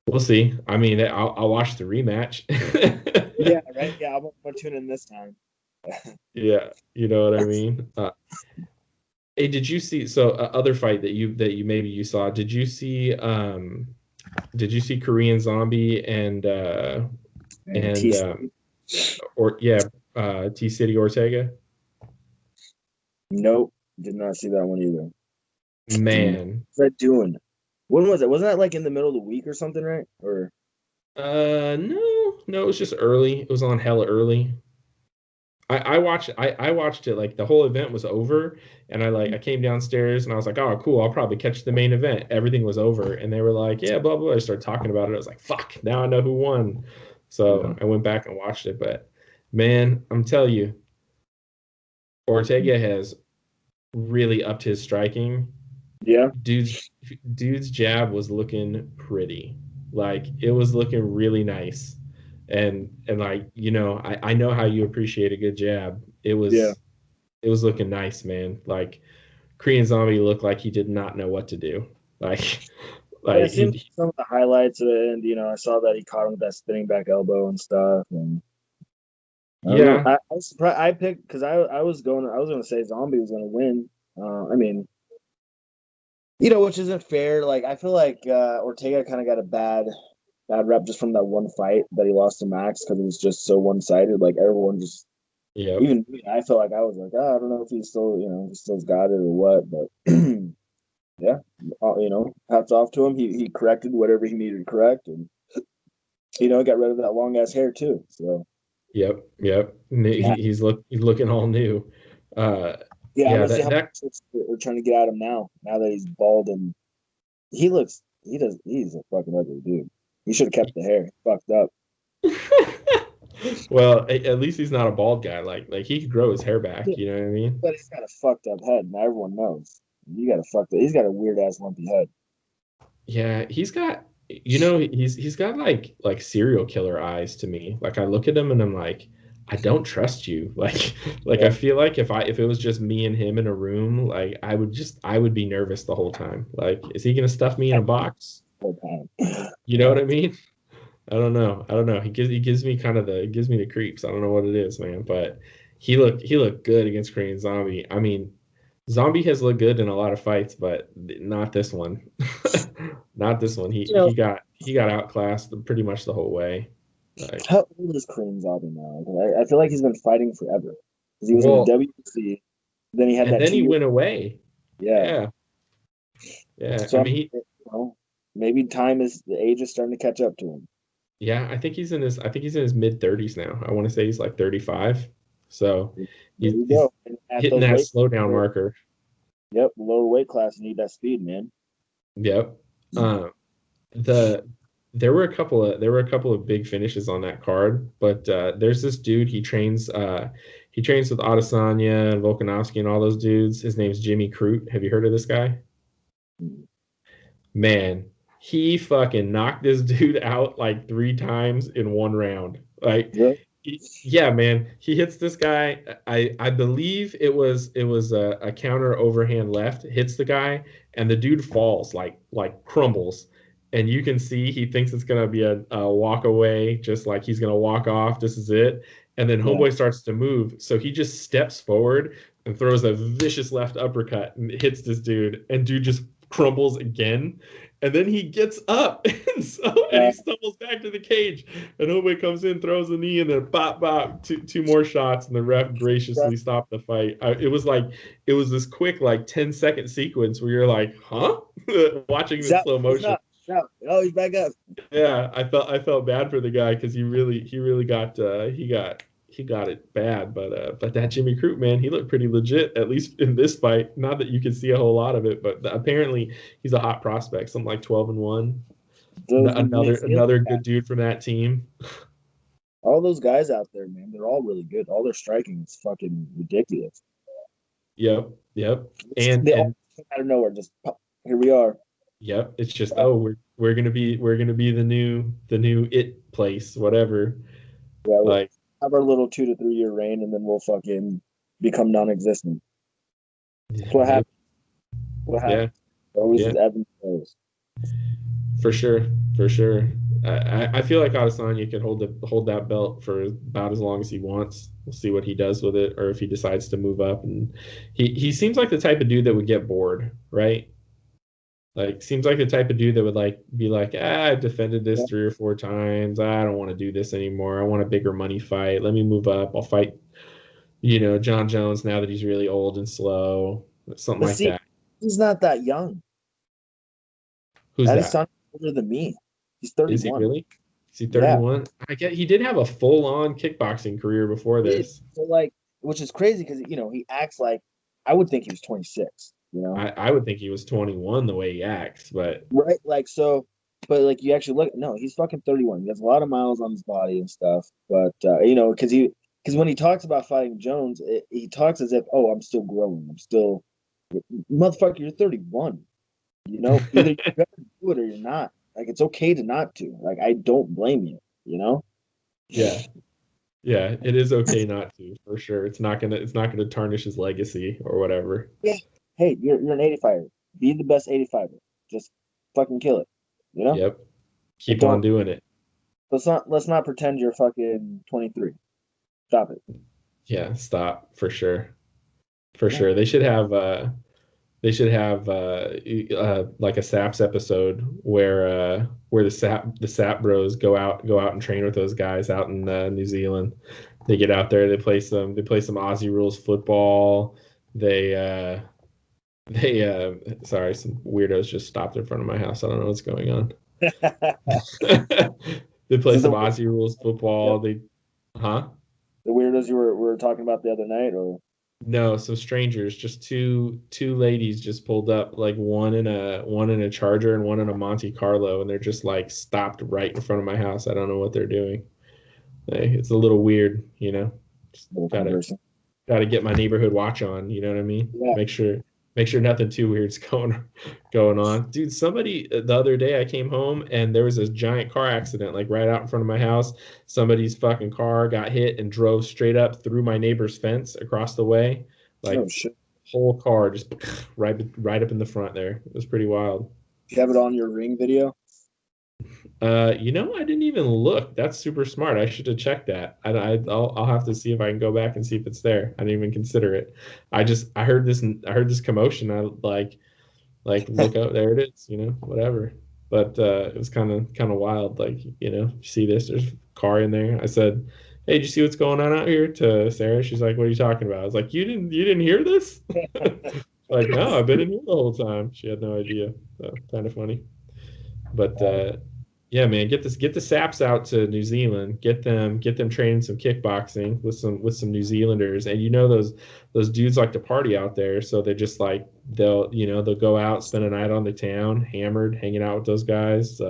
A: we'll see. I mean I'll watch the rematch.
B: yeah, right. Yeah, I'm gonna tune in this time.
A: Yeah, you know what I mean. Hey, did you see so other fight that you maybe you saw? Did you see Korean Zombie
B: And
A: and
B: T.
A: or yeah, T City Ortega?
B: Nope, did not see that one either.
A: Man,
B: What's that doing? When was it? Wasn't that like in the middle of the week or something, right? Or
A: no, no, it was just early. It was on hella early. I watched it like the whole event was over, and I came downstairs and I was like, oh cool, I'll probably catch the main event. Everything was over, and they were like, yeah, blah blah. I started talking about it. I was like, fuck, now I know who won.
B: yeah,
A: So I went back and watched it, but man, I'm telling you, Ortega has really upped his striking.
B: yeah,
A: Dude's dude's jab was looking pretty. Like it was looking really nice. And like, I know how you appreciate a good jab.
B: yeah.
A: It was looking nice, man. Like Korean Zombie looked like he did not know what to do. Like
B: Yeah, I
A: like
B: seen some of the highlights of it, and I saw that he caught him with that spinning back elbow and stuff. And I don't know.
A: yeah,
B: I was surprised. I picked because I was going to say Zombie was going to win. I mean, which isn't fair. Like I feel like Ortega kind of got a bad rep just from that one fight that he lost to Max because it was just so one sided. Like everyone just
A: yep,
B: even me, I felt like I was like, I don't know if he's still he still's got it or what, but yeah, hats off to him. He corrected whatever he needed to correct, and got rid of that long ass hair too. So
A: yep.
B: yeah,
A: He's looking all new. Uh
B: yeah. I'm
A: yeah,
B: gonna see
A: that
B: how
A: that
B: much we're trying to get out of him now. Now that he's bald and he's a fucking ugly dude. He should have kept the hair. He fucked up.
A: well, at least he's not a bald guy. Like he could grow his hair back,
B: Yeah,
A: you know what I mean?
B: but he's got a fucked up head. Now everyone knows. You got a fucked up. He's got a weird ass lumpy head.
A: Yeah, he's got like serial killer eyes to me. Like I look at him and I'm like, I don't trust you. Like I feel like if it was just me and him in a room, like I would be nervous the whole time. Like, is he gonna stuff me in a box? You know what I mean? I don't know. He gives me kind of the gives me the creeps. I don't know what it is, man. But he looked good against Korean Zombie. I mean, Zombie has looked good in a lot of fights, but not this one. Not this one.
B: You know,
A: He got outclassed pretty much the whole way. Like,
B: how old is Kareem Zombie now? I feel like he's been fighting forever because he was in the
A: well,
B: WBC. Then he had
A: and
B: that
A: then he
B: 2 year.
A: went away.
B: Yeah.
A: Yeah, yeah.
B: So
A: I
B: I'm,
A: mean,
B: you know, maybe the age is starting to catch up to him.
A: yeah. I think he's in his mid 30s now. I want to say he's like 35. So
B: There you
A: he's
B: go. And at
A: hitting
B: those
A: that
B: weight,
A: slowdown marker.
B: yep, lower weight class, you need that speed, man.
A: Yep. Um, the there were a couple of big finishes on that card, but there's this dude he trains with Adesanya and Volkanovski and all those dudes. His name's Jimmy Crute. Have you heard of this guy? Man, he fucking knocked this dude out like 3 times in one round. Like,
B: Really?
A: yeah, man, he hits this guy. I believe it was a counter overhand left, hits the guy, and the dude falls like crumbles. And you can see he thinks it's gonna be a walk away, just like he's gonna walk off. This is it. And then
B: Yeah.
A: Homeboy starts to move, so he just steps forward and throws a vicious left uppercut and hits this dude, and dude just crumbles again. And then he gets up and he stumbles back to the cage. And Homeboy comes in, throws a knee, and then bop bop, two more shots, and the ref graciously stopped the fight. It was this quick like 10-second sequence where you're like, huh? Watching it in slow motion.
B: Oh, he's back up.
A: Yeah, I felt bad for the guy because he really got he got it bad, but that Jimmy Crute, man, he looked pretty legit, at least in this fight. Not that you can see a whole lot of it, but apparently he's a hot prospect, something like 12-1. Another good dude from that team.
B: All those guys out there, man, they're all really good. All their striking is fucking ridiculous.
A: Yep, yep.
B: They all
A: And
B: came out of nowhere. Just pop, here we are.
A: yep, it's just we're gonna be the new it place, whatever.
B: Yeah, we'll
A: Like,
B: have our little 2 to 3 year reign, and then we'll fucking become non-existent. That's what
A: yep,
B: happened. What
A: yeah,
B: happened? Always
A: yeah.
B: is ebbs and flows.
A: For sure, for sure. I feel like Adesanya can hold that belt for about as long as he wants. We'll see what he does with it, or if he decides to move up. And he seems like the type of dude that would get bored, right? Like, seems like the type of dude that would like be like, I defended this
B: Yeah.
A: 3 or 4 times. I don't want to do this anymore. I want a bigger money fight. Let me move up. I'll fight, John Jones now that he's really old and slow, something
B: But
A: like
B: see,
A: that.
B: he's not that young.
A: Who's that?
B: Adesanya older than me. He's
A: Is he
B: 31.
A: really? Is he
B: Yeah.
A: 31? I get he did have a full-on kickboxing career before this.
B: So like, which is crazy because he acts like I would think he was 26.
A: I would think he was 21 the way he acts, but
B: Right? Like so, but like you actually look, no, he's fucking 31. He has a lot of miles on his body and stuff. But because when he talks about fighting Jones, he talks as if, oh, I'm still growing. I'm still, motherfucker, you're 31. Either you gotta do it or you're not. Like it's okay to not to. Like I don't blame you.
A: yeah. Yeah, it is okay not to, for sure. It's not gonna tarnish his legacy or whatever.
B: Yeah. Hey, you're an 85er. Be the best 85er. Just fucking kill it.
A: Yep.
B: But
A: Keep on doing it.
B: let's not pretend you're fucking 23. Stop it.
A: Yeah, stop, for sure. For
B: Yeah.
A: sure. They should have like a SAPPS episode where the SAP bros go out and train with those guys out in New Zealand. They get out there, they play some Aussie rules football. They sorry, some weirdos just stopped in front of my house. I don't know what's going on. They play some Aussie rules football. Huh?
B: The weirdos you were talking about the other night, or
A: No, some strangers, just two ladies just pulled up, like one in a Charger and one in a Monte Carlo, and they're just like stopped right in front of my house. I don't know what they're doing. It's a little weird. Just gotta get my neighborhood watch on. You know what I mean?
B: yeah.
A: Make sure Make sure nothing too weird's going on. Dude, somebody the other day I came home and there was this giant car accident like right out in front of my house. Somebody's fucking car got hit and drove straight up through my neighbor's fence across the way.
B: Oh
A: Like
B: shit!
A: whole car just right up in the front there. It was pretty wild.
B: You have it on your Ring video?
A: I didn't even look. That's super smart. I should have checked that. I'll have to see if I can go back and see if it's there. I didn't even consider it. I heard this commotion. I like look out, there it is, whatever. But it was kind of wild. Like, you see this? There's a car in there. I said, "Hey, did you see what's going on out here?" To Sarah. She's like, "What are you talking about?" I was like, "You didn't hear this?" Like, no, I've been in here the whole time. She had no idea. So kind of funny. But yeah, man, get the Saps out to New Zealand. Get them training some kickboxing with some New Zealanders. And those dudes like to party out there, so they're just like they'll go out, spend a night on the town, hammered, hanging out with those guys.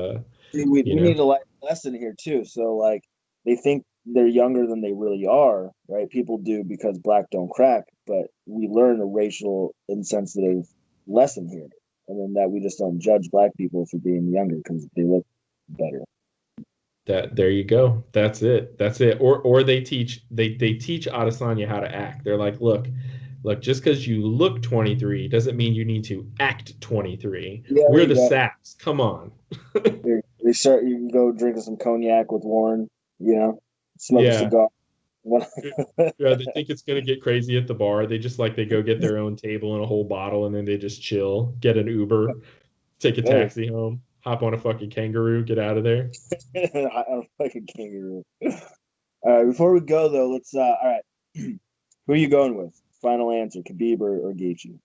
B: We need a life lesson here too. So like they think they're younger than they really are, right? People do because black don't crack, but we learn a racial insensitive lesson here. And then that we just don't judge black people for being younger because they look better.
A: That there you go. That's it. That's it. Or they teach Adesanya how to act. They're like, look, just because you look 23 doesn't mean you need to act 23.
B: Yeah, there
A: We're
B: you
A: the
B: go.
A: Saps. Come on.
B: They start. You can go drinking some cognac with Warren. Smoke a
A: Yeah.
B: cigar.
A: Yeah, they think it's gonna get crazy at the bar. They go get their own table and a whole bottle, and then they just chill, get an Uber, take a
B: Hey,
A: taxi home, hop on a fucking kangaroo, get out of there.
B: I'm like a kangaroo. All right, before we go though, let's. All right, who are you going with? Final answer: Khabib or Gaethje?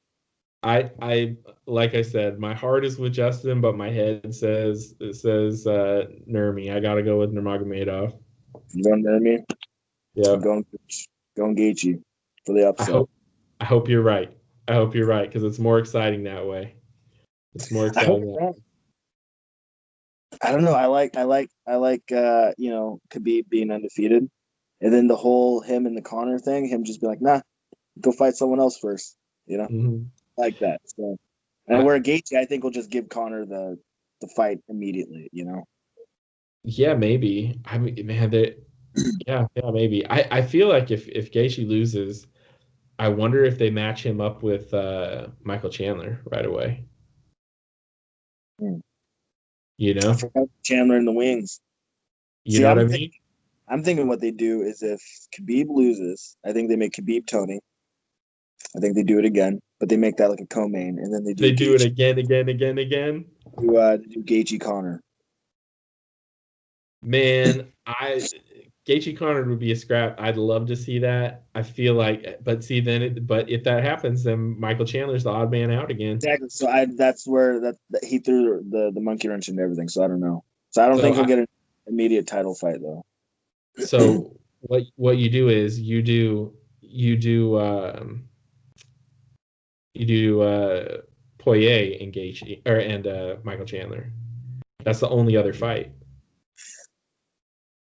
A: I like I said, my heart is with Justin, but my head says Nurmi. I gotta go with Nurmagomedov.
B: You going Nurmi? I'm
A: Yeah.
B: going Gaethje for the
A: I
B: upset.
A: hope I hope you're right. I hope you're right because it's more exciting that way. It's more
B: I hope
A: exciting
B: you're
A: that
B: wrong. I don't know. I like Khabib being undefeated, and then the whole him and the Connor thing. Him just be like, nah, go fight someone else first. You know,
A: hmm
B: like that. So, and
A: I,
B: where Gaethje, I think will just give Connor the fight immediately.
A: yeah, maybe. I mean, man, yeah, maybe. I feel like if Gaethje loses, I wonder if they match him up with Michael Chandler right away.
B: Hmm.
A: You
B: I
A: know,
B: forgot Chandler in the wings.
A: you
B: See,
A: know what I mean?
B: I'm thinking what they do is if Khabib loses, I think they make Khabib Tony. I think they do it again, but they make that like a co-main, and then they do
A: They do it
B: Gaethje,
A: again, again, again, again.
B: do Gaethje Connor.
A: Man, I Gaethje Connor would be a scrap. I'd love to see that. I feel like, but see, but if that happens, then Michael Chandler's the odd man out again.
B: Exactly. So that's where that he threw the monkey wrench into everything. So I don't know. So I don't
A: So
B: think he'll
A: I,
B: get an immediate title fight though.
A: so what you do is you do Poirier and Gaethje and Michael Chandler. That's the only other fight.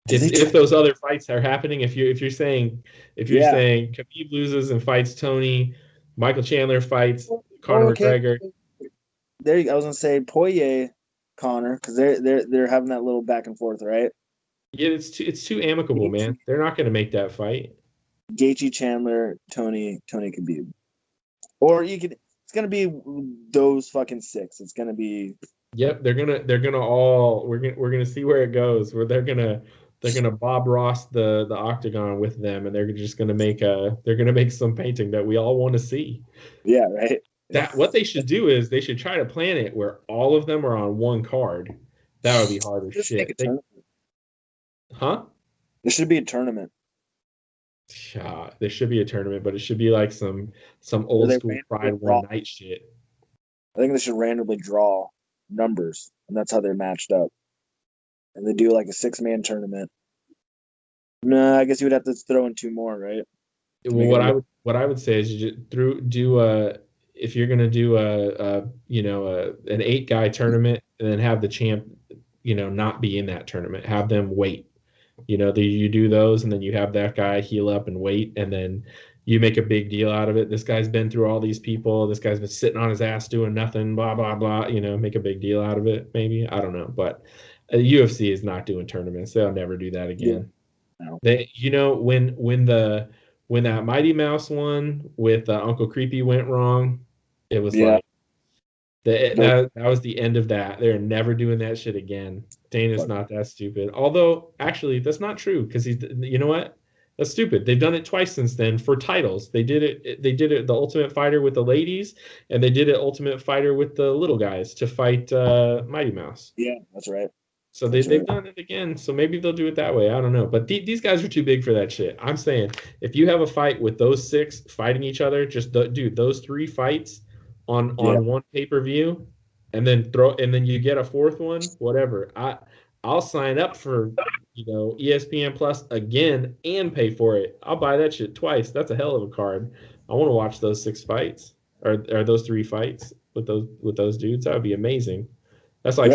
B: Do they
A: If
B: try?
A: those other fights are happening, if you're
B: Yeah.
A: saying Khabib loses and fights Tony, Michael Chandler fights
B: Oh,
A: Conor
B: okay.
A: McGregor.
B: I was gonna say Poirier, Connor, because they're having that little back and forth, right?
A: Yeah, it's too amicable,
B: Gaethje,
A: man. They're not going to make that fight.
B: Gaethje Chandler, Tony Khabib, or you could. It's gonna be those fucking six. It's gonna be
A: Yep, they're gonna all we're gonna see where it goes. Where they're gonna Bob Ross the octagon with them, and they're gonna make some painting that we all want to see.
B: yeah, right.
A: That what they should do is they should try to plan it where all of them are on one card. That would be hard as
B: Just make a
A: shit.
B: tournament.
A: Huh?
B: There should be a tournament
A: Yeah, there should be a tournament, but it should be like some
B: where
A: old
B: they
A: school
B: randomly
A: Pride
B: draw.
A: One Night shit.
B: I think they should randomly draw numbers, and that's how they're matched up. And they do like a six-man tournament. No, I guess you would have to throw in two more, right? To
A: Well,
B: make it a
A: what I would say is you just do a if you're gonna do an 8 guy tournament and then have the champ not be in that tournament, have them wait. You do those and then you have that guy heal up and wait, and then you make a big deal out of it. This guy's been through all these people. This guy's been sitting on his ass doing nothing, blah, blah, blah, make a big deal out of it, maybe. I don't know. But UFC is not doing tournaments. They'll never do that
B: Yeah.
A: again.
B: No.
A: They, when that Mighty Mouse one with Uncle Creepy went wrong, it was like that was the end of that. They're never doing that shit again. Dana's not that stupid. Although, actually, that's not true because you know what? That's stupid. They've done it twice since then for titles. They did it. They did it. The Ultimate Fighter with the ladies, and they did it Ultimate Fighter with the little guys to fight Mighty Mouse.
B: Yeah, that's right.
A: So they've done it again. So maybe they'll do it that way. I don't know. But these guys are too big for that shit. I'm saying if you have a fight with those 6 fighting each other, just dude, those 3 fights on one pay-per-view, and then you get a 4th one, whatever. I'll sign up for ESPN Plus again and pay for it. I'll buy that shit twice. That's a hell of a card. I want to watch those 6 fights or those 3 fights with those dudes. That would be amazing. That's like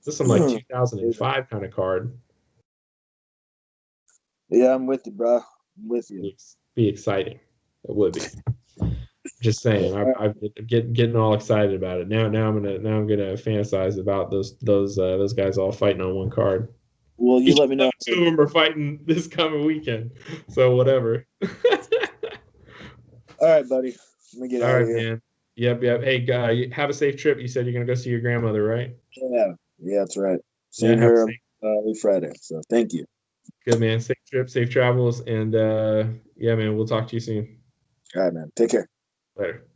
A: some like 2005 kind of card.
B: Yeah, I'm with you, bro. I'm with you.
A: Be exciting. It would be. Just saying, I'm getting all excited about it. Now I'm gonna fantasize about those guys all fighting on one card.
B: Well, you let me know.
A: 2 of them are fighting this coming weekend, so whatever.
B: All right, buddy. Let me get out of here.
A: Man. Yep. Hey, have a safe trip. You said you're gonna go see your grandmother, right?
B: Yeah, that's right. Seeing her Friday. So thank you.
A: Good, man. Safe trip, safe travels, and yeah, man. We'll talk to you soon.
B: All right, man. Take care.
A: Later.